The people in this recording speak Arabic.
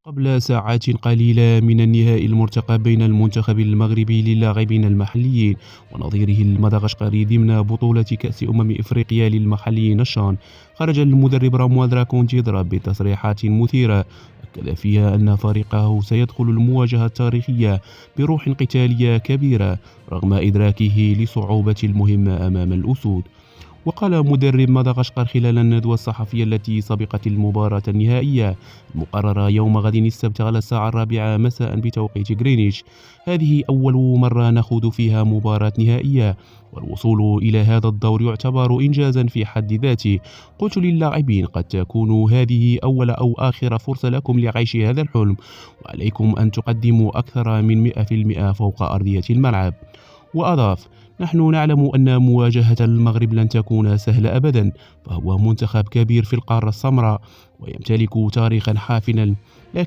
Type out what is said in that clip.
قبل ساعات قليلة من النهائي المرتقب بين المنتخب المغربي للاعبين المحليين ونظيره المدغشقري ضمن بطولة كأس إفريقيا للمحليين الشان، خرج المدرب راموان راكونتيدرا بتصريحات مثيرة أكد فيها أن فريقه سيدخل المواجهة التاريخية بروح قتالية كبيرة رغم إدراكه لصعوبة المهمة أمام الأسود. وقال مدرب مدغشقر خلال الندوة الصحفية التي سبقت المباراة النهائية المقررة يوم غد السبت على الساعة 4 مساء بتوقيت غرينتش: هذه أول مرة نخوض فيها مباراة نهائية، والوصول إلى هذا الدور يعتبر إنجازا في حد ذاته. قلت للاعبين: قد تكون هذه أول أو آخر فرصة لكم لعيش هذا الحلم، وعليكم أن تقدموا أكثر من 100% فوق أرضية الملعب. وأضاف: نحن نعلم أن مواجهة المغرب لن تكون سهلة أبدا، فهو منتخب كبير في القارة السمراء ويمتلك تاريخا حافلا،